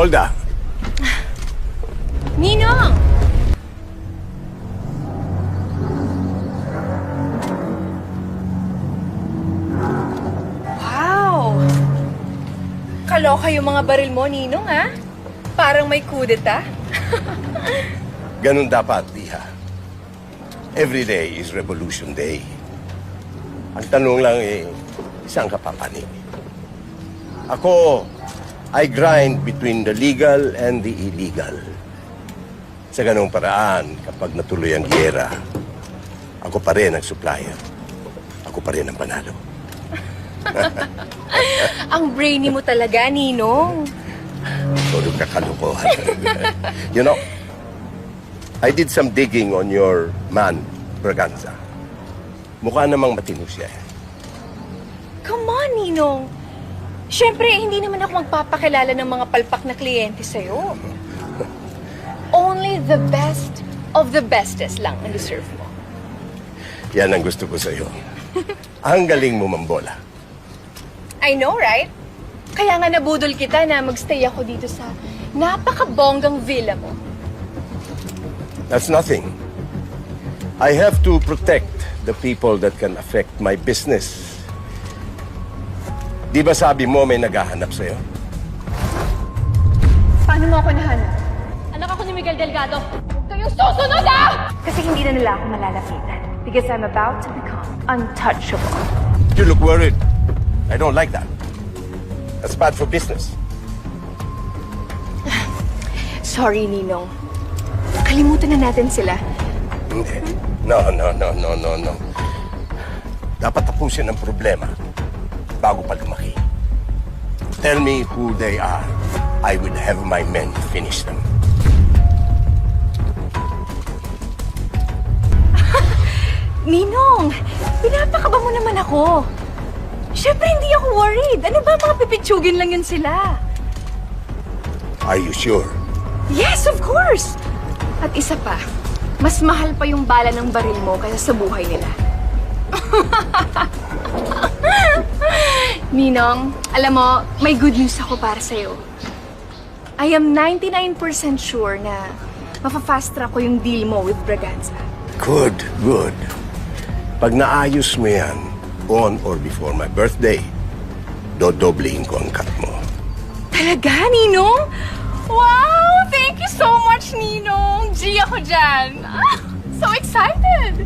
Golda, Ninong! Wow! Kaloka yung mga baril mo, Ninong, ha? Parang may kudeta. ganun dapat, Iha. Every day is Revolution Day. Ang tanong lang saan ka papanig? Ako, I grind between the legal and the illegal. Sa ganung paraan, kapag natuloy ang giyera, ako pa rin ang supplier. Ako pa rin ang panalo. Ang brainy mo talaga, Ninong. Puro kakalukuhan. You know, I did some digging on your man, Braganza. Mukha namang matino siya. Come on, Ninong. Siyempre, hindi naman ako magpapakilala ng mga palpak na kliyente sa'yo. Only the best of the bestest lang ang deserve mo. Yan ang gusto ko sa'yo. Ang galing mo mambola. I know, right? Kaya nga nabudol kita na magstay ako dito sa napakabonggang villa mo. That's nothing. I have to protect the people that can affect my business. Di ba sabi mo may naghahanap sa'yo? Paano mo ako nahanap? Anak ako ni Miguel Delgado. Huwag kayong susunod, ah! Kasi hindi na nila ako malalapitan. Because I'm about to become untouchable. You look worried. I don't like that. That's bad for business. Sorry, Ninong. Kalimutan na natin sila. Hindi. No. Dapat tapusin ang problema bago pa lumaki. Tell me who they are. I will have my men finish them. Ninong, pinapakaba mo naman ako. Siyempre, hindi ako worried. Ano ba, mga pipitsugin lang yun sila. Are you sure? Yes, of course! At isa pa, mas mahal pa yung bala ng baril mo kaysa sa buhay nila. Ninong, alam mo, may good news ako para sa'yo. I am 99% sure na mafa-fast track ko yung deal mo with Braganza. Good. Pag naayos mo yan, on or before my birthday, dodoblehin ko ang cut mo. Talaga, Ninong? Wow! Thank you so much, Ninong! G ako dyan! Ah, so excited!